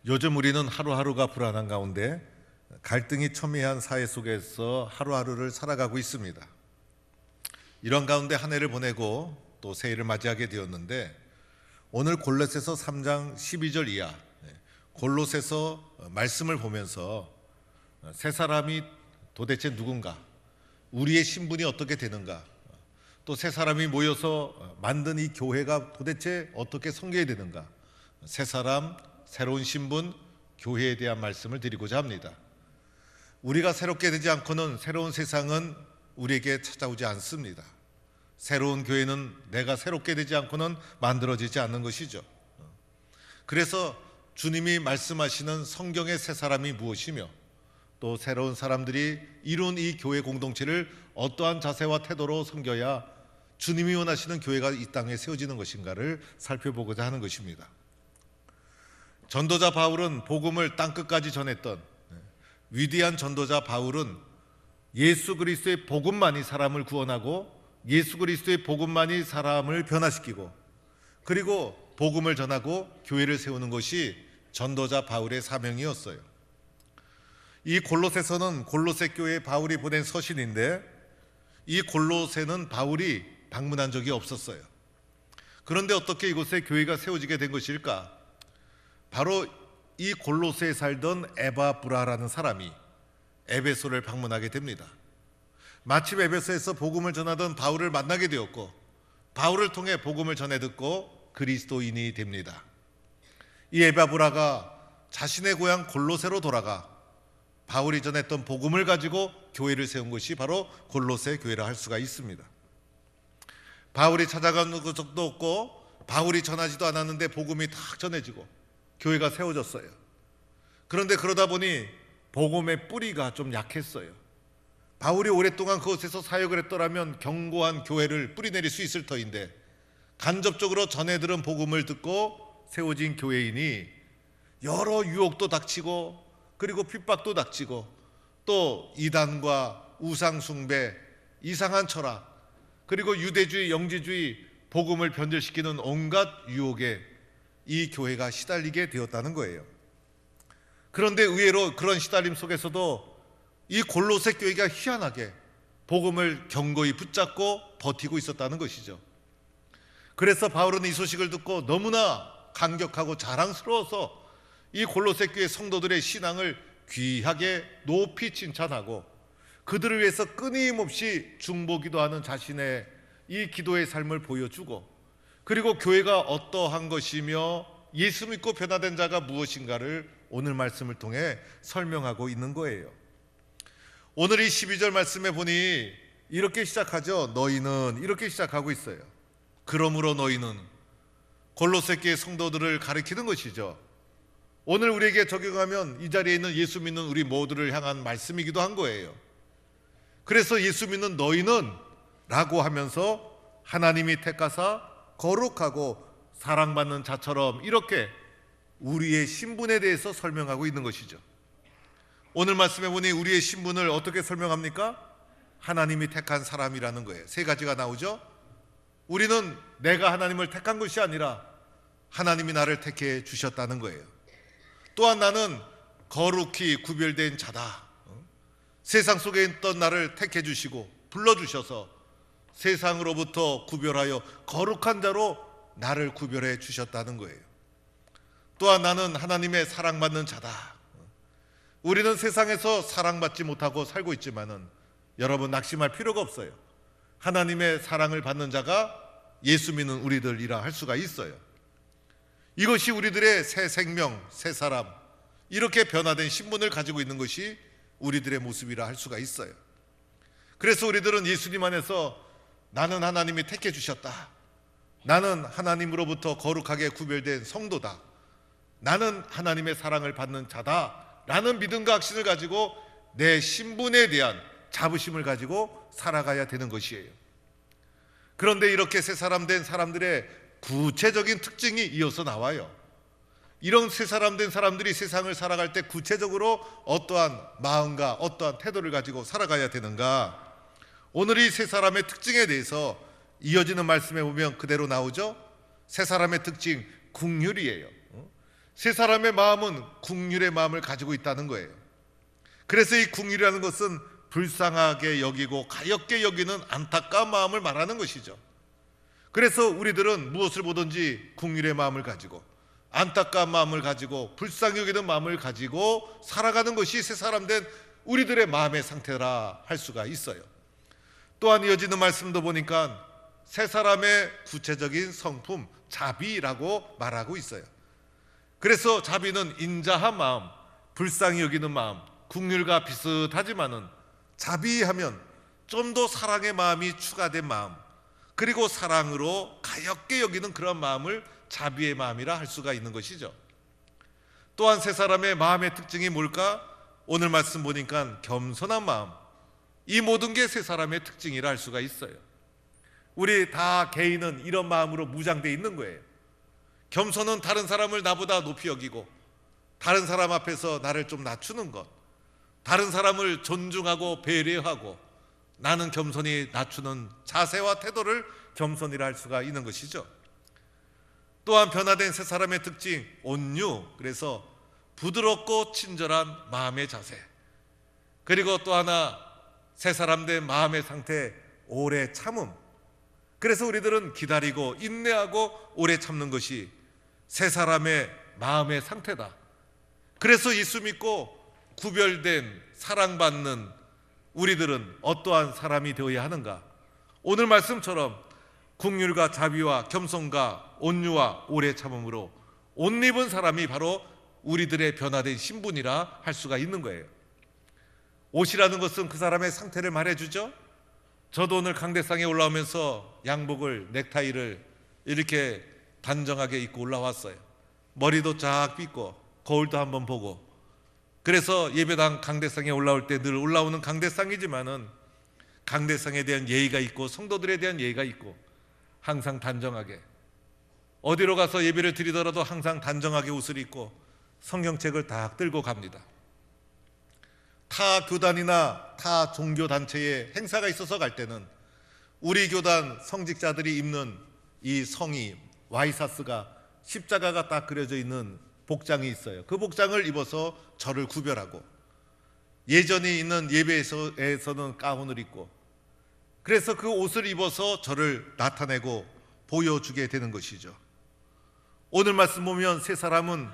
요즘 우리는 하루하루가 불안한 가운데 갈등이 첨예한 사회 속에서 하루하루를 살아가고 있습니다. 이런 가운데 한 해를 보내고 또 새해를 맞이하게 되었는데, 오늘 골로새서 3장 12절 이하 골로새서 말씀을 보면서 새 사람이 도대체 누군가, 우리의 신분이 어떻게 되는가, 또 새 사람이 모여서 만든 이 교회가 도대체 어떻게 섬겨야 되는가, 새 사람, 새로운 신분, 교회에 대한 말씀을 드리고자 합니다. 우리가 새롭게 되지 않고는 새로운 세상은 우리에게 찾아오지 않습니다. 새로운 교회는 내가 새롭게 되지 않고는 만들어지지 않는 것이죠. 그래서 주님이 말씀하시는 성경의 새 사람이 무엇이며, 또 새로운 사람들이 이룬 이 교회 공동체를 어떠한 자세와 태도로 섬겨야 주님이 원하시는 교회가 이 땅에 세워지는 것인가를 살펴보고자 하는 것입니다. 전도자 바울은 복음을 땅끝까지 전했던 위대한 전도자 바울은 예수 그리스도의 복음만이 사람을 구원하고 예수 그리스도의 복음만이 사람을 변화시키고, 그리고 복음을 전하고 교회를 세우는 것이 전도자 바울의 사명이었어요. 이 골로새서는 골로새 교회에 바울이 보낸 서신인데, 이 골로새는 바울이 방문한 적이 없었어요. 그런데 어떻게 이곳에 교회가 세워지게 된 것일까? 바로 이 골로새에 살던 에바브라라는 사람이 에베소를 방문하게 됩니다. 마침 에베소에서 복음을 전하던 바울을 만나게 되었고, 바울을 통해 복음을 전해 듣고 그리스도인이 됩니다. 이 에바브라가 자신의 고향 골로새로 돌아가 바울이 전했던 복음을 가지고 교회를 세운 것이 바로 골로새 교회라 할 수가 있습니다. 바울이 찾아간 적도 없고 바울이 전하지도 않았는데 복음이 딱 전해지고 교회가 세워졌어요. 그런데 그러다 보니 복음의 뿌리가 좀 약했어요. 바울이 오랫동안 그곳에서 사역을 했더라면 견고한 교회를 뿌리내릴 수 있을 터인데, 간접적으로 전해 들은 복음을 듣고 세워진 교회이니 여러 유혹도 닥치고, 그리고 핍박도 닥치고, 또 이단과 우상숭배, 이상한 철학, 그리고 유대주의, 영지주의, 복음을 변절시키는 온갖 유혹에 이 교회가 시달리게 되었다는 거예요. 그런데 의외로 그런 시달림 속에서도 이 골로새 교회가 희한하게 복음을 견고히 붙잡고 버티고 있었다는 것이죠. 그래서 바울은 이 소식을 듣고 너무나 감격하고 자랑스러워서 이 골로새 교회 성도들의 신앙을 귀하게 높이 칭찬하고, 그들을 위해서 끊임없이 중보기도하는 자신의 이 기도의 삶을 보여주고, 그리고 교회가 어떠한 것이며 예수 믿고 변화된 자가 무엇인가를 오늘 말씀을 통해 설명하고 있는 거예요. 오늘 이 12절 말씀에 보니 이렇게 시작하죠. 너희는, 이렇게 시작하고 있어요. 그러므로 너희는, 골로새 교회 성도들을 가리키는 것이죠. 오늘 우리에게 적용하면 이 자리에 있는 예수 믿는 우리 모두를 향한 말씀이기도 한 거예요. 그래서 예수 믿는 너희는 라고 하면서 하나님이 택하사 거룩하고 사랑받는 자처럼 이렇게 우리의 신분에 대해서 설명하고 있는 것이죠. 오늘 말씀에 보니 우리의 신분을 어떻게 설명합니까? 하나님이 택한 사람이라는 거예요. 세 가지가 나오죠. 우리는 내가 하나님을 택한 것이 아니라 하나님이 나를 택해 주셨다는 거예요. 또한 나는 거룩히 구별된 자다. 세상 속에 있던 나를 택해 주시고 불러주셔서 세상으로부터 구별하여 거룩한 자로 나를 구별해 주셨다는 거예요. 또한 나는 하나님의 사랑받는 자다. 우리는 세상에서 사랑받지 못하고 살고 있지만은 여러분 낙심할 필요가 없어요. 하나님의 사랑을 받는 자가 예수 믿는 우리들이라 할 수가 있어요. 이것이 우리들의 새 생명, 새 사람, 이렇게 변화된 신분을 가지고 있는 것이 우리들의 모습이라 할 수가 있어요. 그래서 우리들은 예수님 안에서 나는 하나님이 택해 주셨다, 나는 하나님으로부터 거룩하게 구별된 성도다, 나는 하나님의 사랑을 받는 자다 라는 믿음과 확신을 가지고 내 신분에 대한 자부심을 가지고 살아가야 되는 것이에요. 그런데 이렇게 새 사람 된 사람들의 구체적인 특징이 이어서 나와요. 이런 새 사람 된 사람들이 세상을 살아갈 때 구체적으로 어떠한 마음과 어떠한 태도를 가지고 살아가야 되는가? 오늘 이 새 사람의 특징에 대해서 이어지는 말씀에 보면 그대로 나오죠. 새 사람의 특징, 긍휼이에요. 세 사람의 마음은 긍휼의 마음을 가지고 있다는 거예요. 그래서 이 긍휼이라는 것은 불쌍하게 여기고 가엾게 여기는 안타까운 마음을 말하는 것이죠. 그래서 우리들은 무엇을 보든지 긍휼의 마음을 가지고 안타까운 마음을 가지고 불쌍히 여기는 마음을 가지고 살아가는 것이 새 사람 된 우리들의 마음의 상태라 할 수가 있어요. 또한 이어지는 말씀도 보니까 새 사람의 구체적인 성품 자비라고 말하고 있어요. 그래서 자비는 인자한 마음, 불쌍히 여기는 마음, 긍휼과 비슷하지만은 자비하면 좀 더 사랑의 마음이 추가된 마음, 그리고 사랑으로 가엾게 여기는 그런 마음을 자비의 마음이라 할 수가 있는 것이죠. 또한 세 사람의 마음의 특징이 뭘까? 오늘 말씀 보니까 겸손한 마음, 이 모든 게 세 사람의 특징이라 할 수가 있어요. 우리 다 개인은 이런 마음으로 무장되어 있는 거예요. 겸손은 다른 사람을 나보다 높이 여기고 다른 사람 앞에서 나를 좀 낮추는 것, 다른 사람을 존중하고 배려하고 나는 겸손히 낮추는 자세와 태도를 겸손이라 할 수가 있는 것이죠. 또한 변화된 세 사람의 특징 온유, 그래서 부드럽고 친절한 마음의 자세, 그리고 또 하나 세 사람 된 마음의 상태 오래 참음. 그래서 우리들은 기다리고 인내하고 오래 참는 것이 세 사람의 마음의 상태다. 그래서 예수 믿고 구별된 사랑받는 우리들은 어떠한 사람이 되어야 하는가? 오늘 말씀처럼 긍휼과 자비와 겸손과 온유와 오래 참음으로 옷 입은 사람이 바로 우리들의 변화된 신분이라 할 수가 있는 거예요. 옷이라는 것은 그 사람의 상태를 말해주죠. 저도 오늘 강대상에 올라오면서 양복을, 넥타이를 이렇게 단정하게 입고 올라왔어요. 머리도 쫙 빗고 거울도 한번 보고. 그래서 예배당 강대상에 올라올 때 늘 올라오는 강대상이지만은 강대상에 대한 예의가 있고 성도들에 대한 예의가 있고 항상 단정하게, 어디로 가서 예배를 드리더라도 항상 단정하게 옷을 입고 성경책을 딱 들고 갑니다. 타 교단이나 타 종교단체의 행사가 있어서 갈 때는 우리 교단 성직자들이 입는 이 성이 와이사스가 십자가가 딱 그려져 있는 복장이 있어요. 그 복장을 입어서 저를 구별하고, 예전에 있는 예배에서는 가운을 입고, 그래서 그 옷을 입어서 저를 나타내고 보여주게 되는 것이죠. 오늘 말씀 보면 세 사람은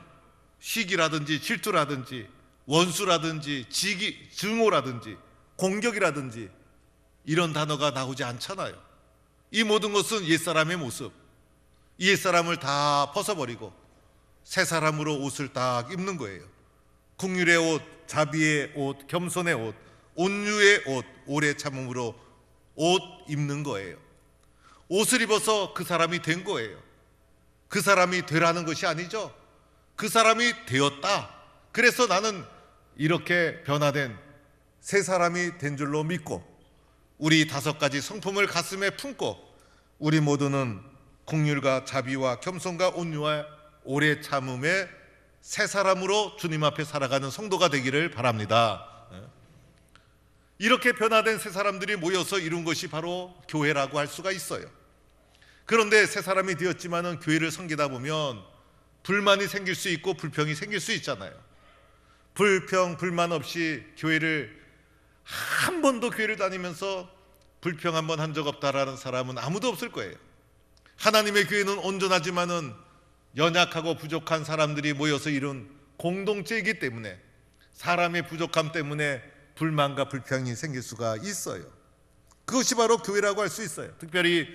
시기라든지 질투라든지 원수라든지 증오라든지 공격이라든지 이런 단어가 나오지 않잖아요. 이 모든 것은 옛사람의 모습, 이 옛사람을 다 벗어버리고 새 사람으로 옷을 딱 입는 거예요. 긍휼의 옷, 자비의 옷, 겸손의 옷, 온유의 옷, 오래 참음으로 옷 입는 거예요. 옷을 입어서 그 사람이 된 거예요. 그 사람이 되라는 것이 아니죠. 그 사람이 되었다. 그래서 나는 이렇게 변화된 새 사람이 된 줄로 믿고 우리 5가지 성품을 가슴에 품고 우리 모두는 긍휼과 자비와 겸손과 온유와 오래 참음의 새 사람으로 주님 앞에 살아가는 성도가 되기를 바랍니다. 이렇게 변화된 새 사람들이 모여서 이룬 것이 바로 교회라고 할 수가 있어요. 그런데 새 사람이 되었지만은 교회를 섬기다 보면 불만이 생길 수 있고 불평이 생길 수 있잖아요. 불평, 불만 없이 교회를 한 번도 교회를 다니면서 불평 한 번 한 적 없다라는 사람은 아무도 없을 거예요. 하나님의 교회는 온전하지만은 연약하고 부족한 사람들이 모여서 이룬 공동체이기 때문에 사람의 부족함 때문에 불만과 불평이 생길 수가 있어요. 그것이 바로 교회라고 할 수 있어요. 특별히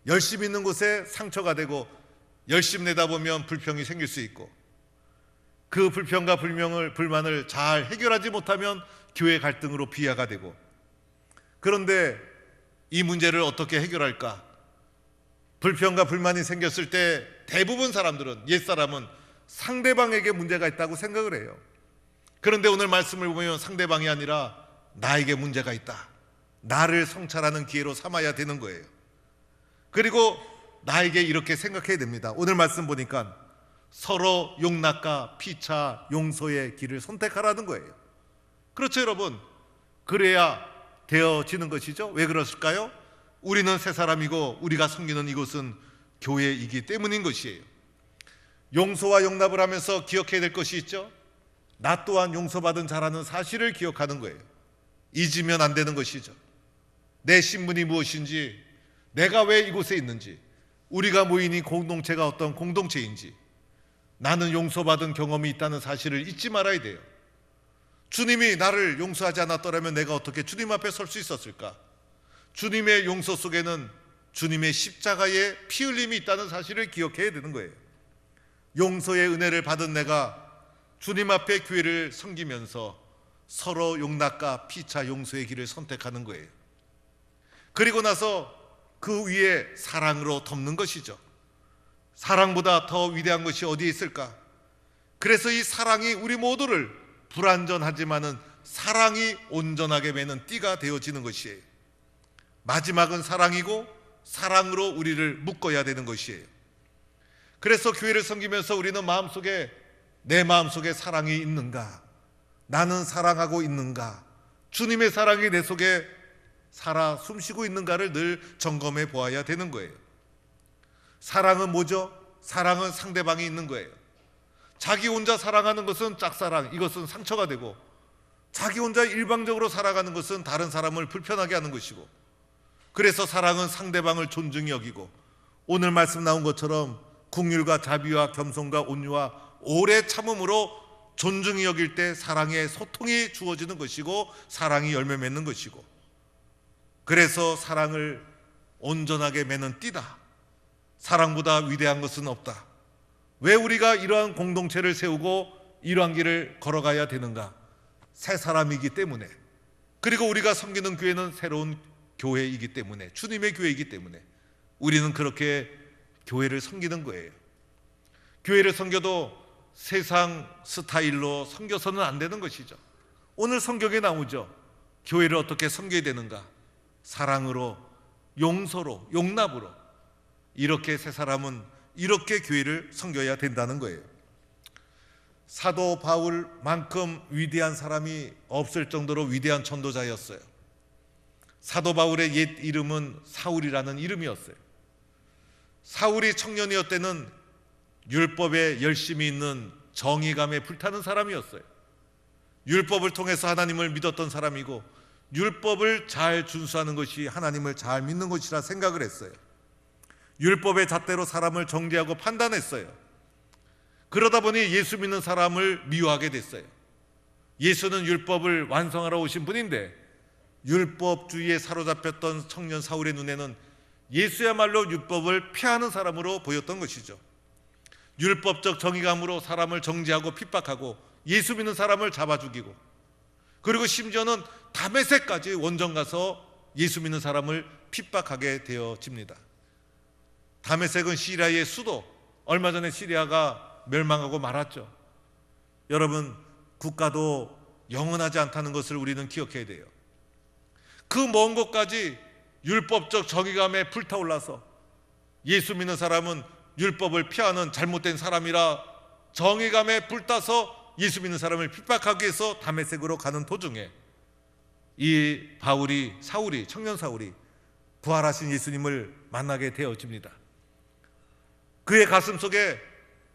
열심 있는 곳에 상처가 되고 열심 내다 보면 불평이 생길 수 있고, 그 불평과 불만을 잘 해결하지 못하면 교회 갈등으로 비화가 되고, 그런데 이 문제를 어떻게 해결할까? 불평과 불만이 생겼을 때 대부분 사람들은, 옛사람은 상대방에게 문제가 있다고 생각을 해요. 그런데 오늘 말씀을 보면 상대방이 아니라 나에게 문제가 있다, 나를 성찰하는 기회로 삼아야 되는 거예요. 그리고 나에게 이렇게 생각해야 됩니다. 오늘 말씀 보니까 서로 용납과 피차 용서의 길을 선택하라는 거예요. 그렇죠, 여러분? 그래야 되어지는 것이죠. 왜 그랬을까요? 우리는 새 사람이고 우리가 섬기는 이곳은 교회이기 때문인 것이에요. 용서와 용납을 하면서 기억해야 될 것이 있죠. 나 또한 용서받은 자라는 사실을 기억하는 거예요. 잊으면 안 되는 것이죠. 내 신분이 무엇인지, 내가 왜 이곳에 있는지, 우리가 모인 이 공동체가 어떤 공동체인지, 나는 용서받은 경험이 있다는 사실을 잊지 말아야 돼요. 주님이 나를 용서하지 않았더라면 내가 어떻게 주님 앞에 설 수 있었을까? 주님의 용서 속에는 주님의 십자가의 피 흘림이 있다는 사실을 기억해야 되는 거예요. 용서의 은혜를 받은 내가 주님 앞에 교회를 섬기면서 서로 용납과 피차 용서의 길을 선택하는 거예요. 그리고 나서 그 위에 사랑으로 덮는 것이죠. 사랑보다 더 위대한 것이 어디에 있을까? 그래서 이 사랑이 우리 모두를 불완전하지만은 사랑이 온전하게 매는 띠가 되어지는 것이에요. 마지막은 사랑이고 사랑으로 우리를 묶어야 되는 것이에요. 그래서 교회를 섬기면서 우리는 마음속에, 내 마음속에 사랑이 있는가? 나는 사랑하고 있는가? 주님의 사랑이 내 속에 살아 숨쉬고 있는가를 늘 점검해 보아야 되는 거예요. 사랑은 뭐죠? 사랑은 상대방이 있는 거예요. 자기 혼자 사랑하는 것은 짝사랑, 이것은 상처가 되고, 자기 혼자 일방적으로 살아가는 것은 다른 사람을 불편하게 하는 것이고, 그래서 사랑은 상대방을 존중히 여기고, 오늘 말씀 나온 것처럼 긍휼과 자비와 겸손과 온유와 오래 참음으로 존중히 여길 때 사랑의 소통이 주어지는 것이고, 사랑이 열매 맺는 것이고, 그래서 사랑을 온전하게 매는 띠다. 사랑보다 위대한 것은 없다. 왜 우리가 이러한 공동체를 세우고 이러한 길을 걸어가야 되는가? 새 사람이기 때문에, 그리고 우리가 섬기는 교회는 새로운 교회이기 때문에, 주님의 교회이기 때문에 우리는 그렇게 교회를 섬기는 거예요. 교회를 섬겨도 세상 스타일로 섬겨서는 안 되는 것이죠. 오늘 성경에 나오죠. 교회를 어떻게 섬겨야 되는가? 사랑으로, 용서로, 용납으로. 이렇게 새 사람은 이렇게 교회를 섬겨야 된다는 거예요. 사도 바울만큼 위대한 사람이 없을 정도로 위대한 전도자였어요. 사도 바울의 옛 이름은 사울이라는 이름이었어요. 사울이 청년이었을 때는 율법에 열심히 있는 정의감에 불타는 사람이었어요. 율법을 통해서 하나님을 믿었던 사람이고, 율법을 잘 준수하는 것이 하나님을 잘 믿는 것이라 생각을 했어요. 율법의 잣대로 사람을 정죄하고 판단했어요. 그러다 보니 예수 믿는 사람을 미워하게 됐어요. 예수는 율법을 완성하러 오신 분인데, 율법주의에 사로잡혔던 청년 사울의 눈에는 예수야말로 율법을 폐하는 사람으로 보였던 것이죠. 율법적 정의감으로 사람을 정죄하고 핍박하고 예수 믿는 사람을 잡아 죽이고, 그리고 심지어는 다메섹까지 원정 가서 예수 믿는 사람을 핍박하게 되어집니다. 다메섹은 시리아의 수도, 얼마 전에 시리아가 멸망하고 말았죠. 여러분, 국가도 영원하지 않다는 것을 우리는 기억해야 돼요. 그 먼 곳까지 율법적 정의감에 불타올라서 예수 믿는 사람은 율법을 피하는 잘못된 사람이라 정의감에 불타서 예수 믿는 사람을 핍박하기 위해서 다메섹으로 가는 도중에 이 사울이, 청년 사울이 부활하신 예수님을 만나게 되어집니다. 그의 가슴 속에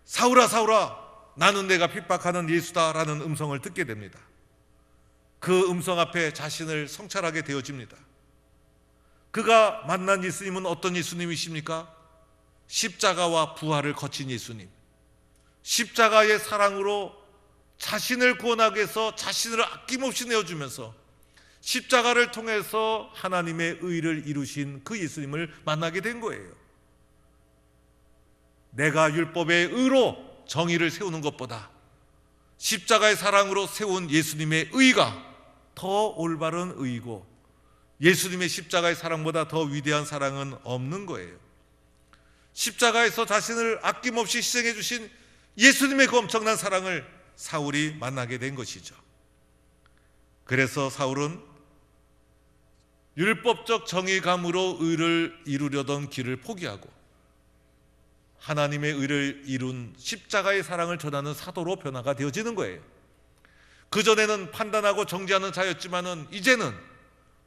사울아 사울아 나는 내가 핍박하는 예수다라는 음성을 듣게 됩니다. 그 음성 앞에 자신을 성찰하게 되어집니다. 그가 만난 예수님은 어떤 예수님이십니까? 십자가와 부활을 거친 예수님, 십자가의 사랑으로 자신을 구원하기 위해서 자신을 아낌없이 내어주면서 십자가를 통해서 하나님의 의를 이루신 그 예수님을 만나게 된 거예요. 내가 율법의 의로 정의를 세우는 것보다 십자가의 사랑으로 세운 예수님의 의가 더 올바른 의이고, 예수님의 십자가의 사랑보다 더 위대한 사랑은 없는 거예요. 십자가에서 자신을 아낌없이 희생해 주신 예수님의 그 엄청난 사랑을 사울이 만나게 된 것이죠. 그래서 사울은 율법적 정의감으로 의를 이루려던 길을 포기하고 하나님의 의를 이룬 십자가의 사랑을 전하는 사도로 변화가 되어지는 거예요. 그전에는 판단하고 정죄하는 자였지만은 이제는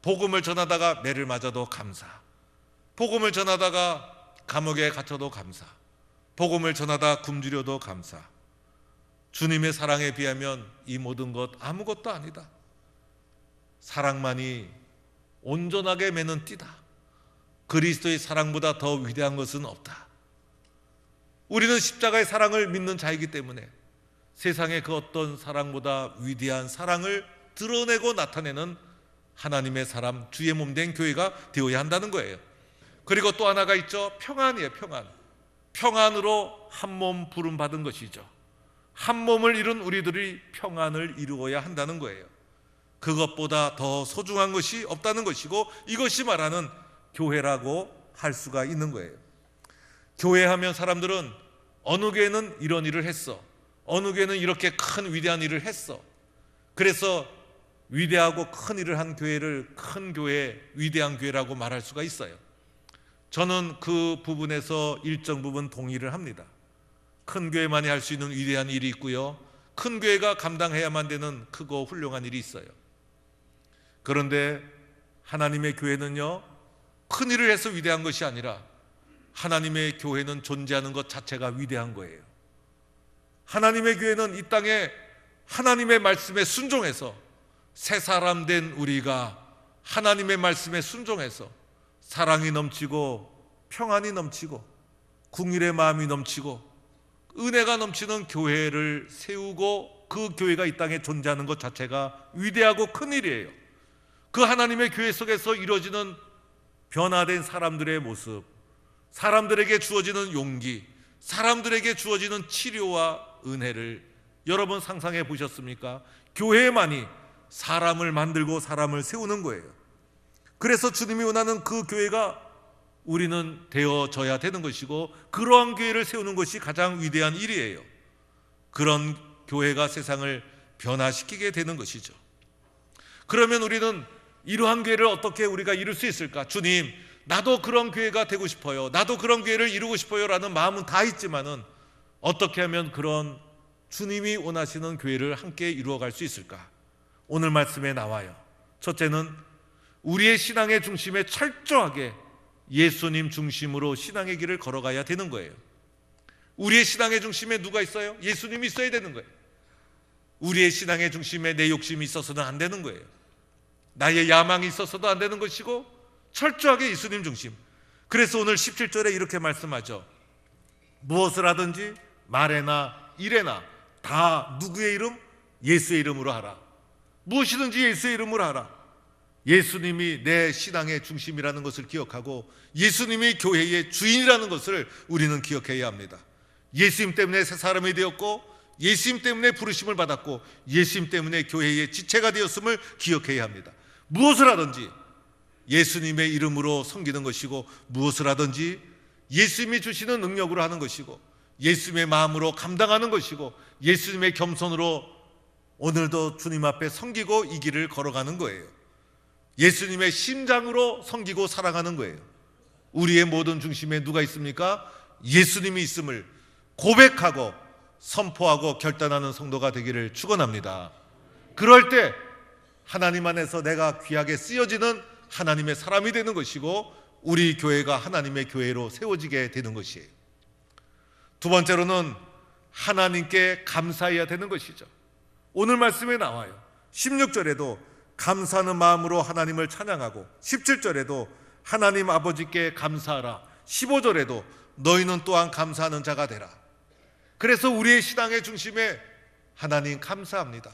복음을 전하다가 매를 맞아도 감사, 복음을 전하다가 감옥에 갇혀도 감사, 복음을 전하다 굶주려도 감사. 주님의 사랑에 비하면 이 모든 것 아무것도 아니다. 사랑만이 온전하게 매는 띠다. 그리스도의 사랑보다 더 위대한 것은 없다. 우리는 십자가의 사랑을 믿는 자이기 때문에 세상의 그 어떤 사랑보다 위대한 사랑을 드러내고 나타내는 하나님의 사람, 주의 몸 된 교회가 되어야 한다는 거예요. 그리고 또 하나가 있죠. 평안이에요. 평안. 평안으로 한 몸 부름받은 것이죠. 한 몸을 이룬 우리들이 평안을 이루어야 한다는 거예요. 그것보다 더 소중한 것이 없다는 것이고, 이것이 말하는 교회라고 할 수가 있는 거예요. 교회 하면 사람들은 어느 교회는 이런 일을 했어, 어느 교회는 이렇게 큰 위대한 일을 했어, 그래서 위대하고 큰 일을 한 교회를 큰 교회, 위대한 교회라고 말할 수가 있어요. 저는 그 부분에서 일정 부분 동의를 합니다. 큰 교회만이 할 수 있는 위대한 일이 있고요, 큰 교회가 감당해야만 되는 크고 훌륭한 일이 있어요. 그런데 하나님의 교회는요, 큰 일을 해서 위대한 것이 아니라 하나님의 교회는 존재하는 것 자체가 위대한 거예요. 하나님의 교회는 이 땅에 하나님의 말씀에 순종해서, 새 사람 된 우리가 하나님의 말씀에 순종해서 사랑이 넘치고 평안이 넘치고 긍휼의 마음이 넘치고 은혜가 넘치는 교회를 세우고, 그 교회가 이 땅에 존재하는 것 자체가 위대하고 큰 일이에요. 그 하나님의 교회 속에서 이루어지는 변화된 사람들의 모습, 사람들에게 주어지는 용기, 사람들에게 주어지는 치료와 은혜를 여러분 상상해 보셨습니까? 교회만이 사람을 만들고 사람을 세우는 거예요. 그래서 주님이 원하는 그 교회가 우리는 되어져야 되는 것이고, 그러한 교회를 세우는 것이 가장 위대한 일이에요. 그런 교회가 세상을 변화시키게 되는 것이죠. 그러면 우리는 이러한 교회를 어떻게 우리가 이룰 수 있을까? 주님, 나도 그런 교회가 되고 싶어요, 나도 그런 교회를 이루고 싶어요 라는 마음은 다 있지만은 어떻게 하면 그런 주님이 원하시는 교회를 함께 이루어갈 수 있을까? 오늘 말씀에 나와요. 첫째는 우리의 신앙의 중심에 철저하게 예수님 중심으로 신앙의 길을 걸어가야 되는 거예요. 우리의 신앙의 중심에 누가 있어요? 예수님이 있어야 되는 거예요. 우리의 신앙의 중심에 내 욕심이 있어서는 안 되는 거예요. 나의 야망이 있어서도 안 되는 것이고, 철저하게 예수님 중심. 그래서 오늘 17절에 이렇게 말씀하죠. 무엇을 하든지 말에나 일에나 다 누구의 이름? 예수의 이름으로 하라. 무엇이든지 예수의 이름으로 하라. 예수님이 내 신앙의 중심이라는 것을 기억하고 예수님이 교회의 주인이라는 것을 우리는 기억해야 합니다. 예수님 때문에 새 사람이 되었고, 예수님 때문에 부르심을 받았고, 예수님 때문에 교회의 지체가 되었음을 기억해야 합니다. 무엇을 하든지 예수님의 이름으로 섬기는 것이고, 무엇을 하든지 예수님이 주시는 능력으로 하는 것이고, 예수님의 마음으로 감당하는 것이고, 예수님의 겸손으로 오늘도 주님 앞에 섬기고 이 길을 걸어가는 거예요. 예수님의 심장으로 섬기고 살아가는 거예요. 우리의 모든 중심에 누가 있습니까? 예수님이 있음을 고백하고 선포하고 결단하는 성도가 되기를 축원합니다. 그럴 때 하나님 안에서 내가 귀하게 쓰여지는 하나님의 사람이 되는 것이고, 우리 교회가 하나님의 교회로 세워지게 되는 것이에요. 두 번째로는 하나님께 감사해야 되는 것이죠. 오늘 말씀에 나와요. 16절에도 감사하는 마음으로 하나님을 찬양하고, 17절에도 하나님 아버지께 감사하라, 15절에도 너희는 또한 감사하는 자가 되라. 그래서 우리의 신앙의 중심에 하나님 감사합니다,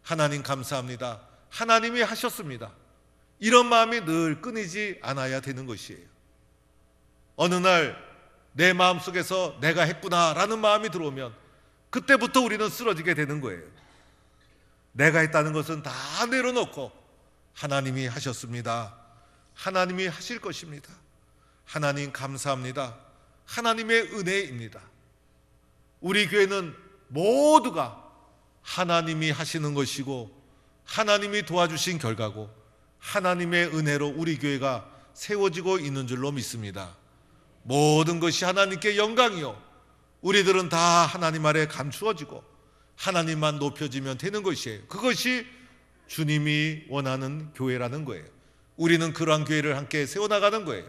하나님 감사합니다, 하나님이 하셨습니다, 이런 마음이 늘 끊이지 않아야 되는 것이에요. 어느 날 내 마음속에서 내가 했구나라는 마음이 들어오면 그때부터 우리는 쓰러지게 되는 거예요. 내가 했다는 것은 다 내려놓고 하나님이 하셨습니다, 하나님이 하실 것입니다, 하나님 감사합니다, 하나님의 은혜입니다. 우리 교회는 모두가 하나님이 하시는 것이고, 하나님이 도와주신 결과고, 하나님의 은혜로 우리 교회가 세워지고 있는 줄로 믿습니다. 모든 것이 하나님께 영광이요, 우리들은 다 하나님 아래 감추어지고 하나님만 높여지면 되는 것이에요. 그것이 주님이 원하는 교회라는 거예요. 우리는 그러한 교회를 함께 세워나가는 거예요.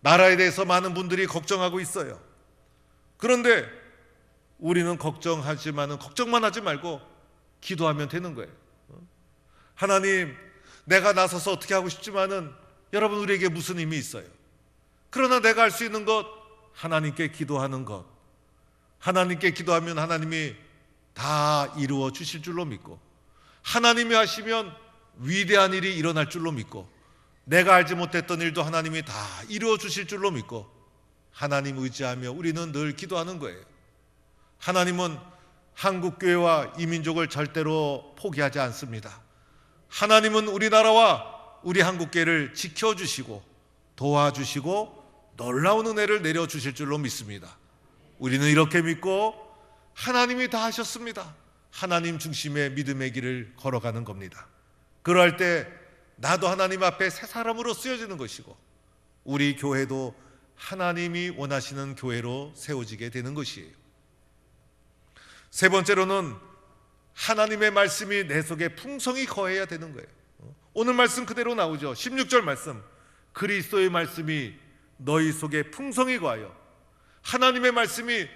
나라에 대해서 많은 분들이 걱정하고 있어요. 그런데 우리는 걱정하지만은 걱정만 하지 말고 기도하면 되는 거예요. 하나님, 내가 나서서 어떻게 하고 싶지만은 여러분, 우리에게 무슨 힘이 있어요? 그러나 내가 할 수 있는 것, 하나님께 기도하는 것. 하나님께 기도하면 하나님이 다 이루어 주실 줄로 믿고, 하나님이 하시면 위대한 일이 일어날 줄로 믿고, 내가 알지 못했던 일도 하나님이 다 이루어 주실 줄로 믿고, 하나님 의지하며 우리는 늘 기도하는 거예요. 하나님은 한국교회와 이 민족을 절대로 포기하지 않습니다. 하나님은 우리나라와 우리 한국교회를 지켜주시고 도와주시고 놀라운 은혜를 내려주실 줄로 믿습니다. 우리는 이렇게 믿고 하나님이 다 하셨습니다. 하나님 중심의 믿음의 길을 걸어가는 겁니다. 그럴 때 나도 하나님 앞에 새 사람으로 쓰여지는 것이고, 우리 교회도 하나님이 원하시는 교회로 세워지게 되는 것이에요. 세 번째로는 하나님의 말씀이 내 속에 풍성히 거해야 되는 거예요. 오늘 말씀 그대로 나오죠. 16절 말씀, 그리스도의 말씀이 너희 속에 풍성히 거하여, 하나님의 말씀이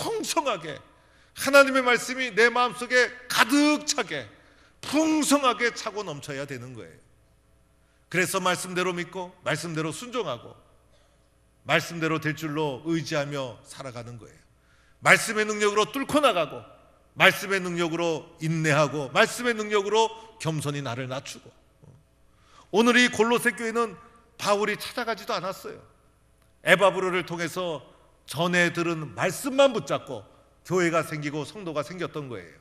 풍성하게, 하나님의 말씀이 내 마음속에 가득 차게, 풍성하게 차고 넘쳐야 되는 거예요. 그래서 말씀대로 믿고 말씀대로 순종하고 말씀대로 될 줄로 의지하며 살아가는 거예요. 말씀의 능력으로 뚫고 나가고, 말씀의 능력으로 인내하고, 말씀의 능력으로 겸손히 나를 낮추고. 오늘 이 골로새 교회는 바울이 찾아가지도 않았어요. 에바브로를 통해서 전해 들은 말씀만 붙잡고 교회가 생기고 성도가 생겼던 거예요.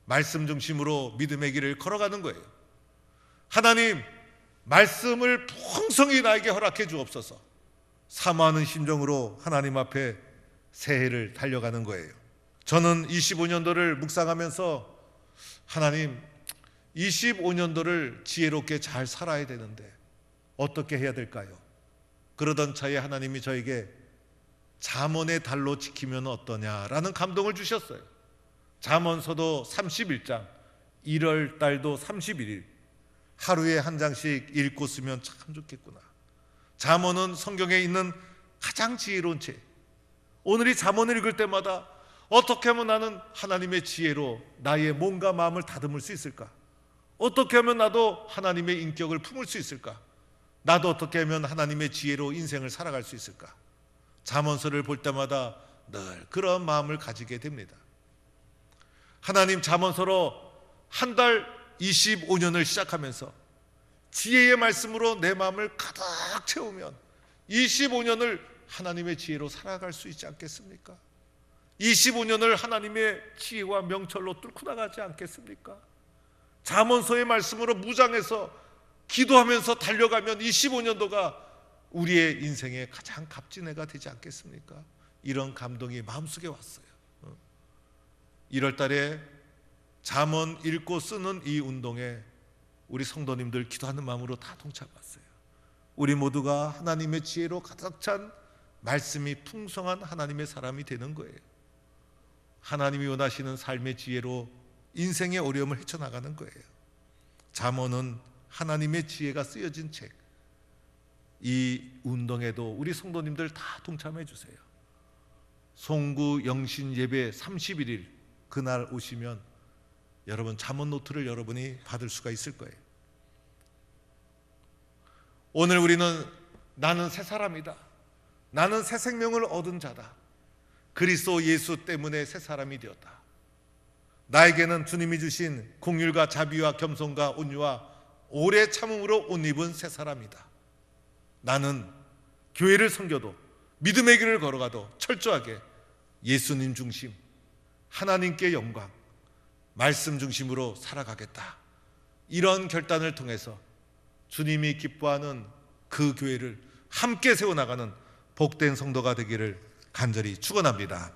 말씀 중심으로 믿음의 길을 걸어가는 거예요. 하나님, 말씀을 풍성히 나에게 허락해 주옵소서. 사모하는 심정으로 하나님 앞에 새해를 달려가는 거예요. 저는 25년도를 묵상하면서, 하나님, 25년도를 지혜롭게 잘 살아야 되는데 어떻게 해야 될까요? 그러던 차에 하나님이 저에게 잠언의 달로 지키면 어떠냐라는 감동을 주셨어요. 잠언서도 31장, 1월 달도 31일 하루에 한 장씩 읽고 쓰면 참 좋겠구나. 잠언은 성경에 있는 가장 지혜로운 책. 오늘 이 잠언을 읽을 때마다 어떻게 하면 나는 하나님의 지혜로 나의 몸과 마음을 다듬을 수 있을까? 어떻게 하면 나도 하나님의 인격을 품을 수 있을까? 나도 어떻게 하면 하나님의 지혜로 인생을 살아갈 수 있을까? 잠언서를 볼 때마다 늘 그런 마음을 가지게 됩니다. 하나님, 잠언서로 한 달 25년을 시작하면서 지혜의 말씀으로 내 마음을 가득 채우면 25년을 하나님의 지혜로 살아갈 수 있지 않겠습니까? 25년을 하나님의 지혜와 명철로 뚫고 나가지 않겠습니까? 잠언서의 말씀으로 무장해서 기도하면서 달려가면 25년도가 우리의 인생의 가장 값진 해가 되지 않겠습니까? 이런 감동이 마음속에 왔어요. 1월 달에 잠언 읽고 쓰는 이 운동에 우리 성도님들 기도하는 마음으로 다 동참했어요. 우리 모두가 하나님의 지혜로 가득 찬 말씀이 풍성한 하나님의 사람이 되는 거예요. 하나님이 원하시는 삶의 지혜로 인생의 어려움을 헤쳐나가는 거예요. 잠언은 하나님의 지혜가 쓰여진 책. 이 운동에도 우리 성도님들 다 동참해 주세요. 송구 영신 예배 31일 그날 오시면 여러분 잠언 노트를 여러분이 받을 수가 있을 거예요. 오늘 우리는 나는 새 사람이다. 나는 새 생명을 얻은 자다. 그리스도 예수 때문에 새 사람이 되었다. 나에게는 주님이 주신 긍휼과 자비와 겸손과 온유와 오래 참음으로 옷 입은 새 사람이다. 나는 교회를 섬겨도 믿음의 길을 걸어가도 철저하게 예수님 중심, 하나님께 영광, 말씀 중심으로 살아가겠다. 이런 결단을 통해서 주님이 기뻐하는 그 교회를 함께 세워나가는 복된 성도가 되기를 간절히 축원합니다.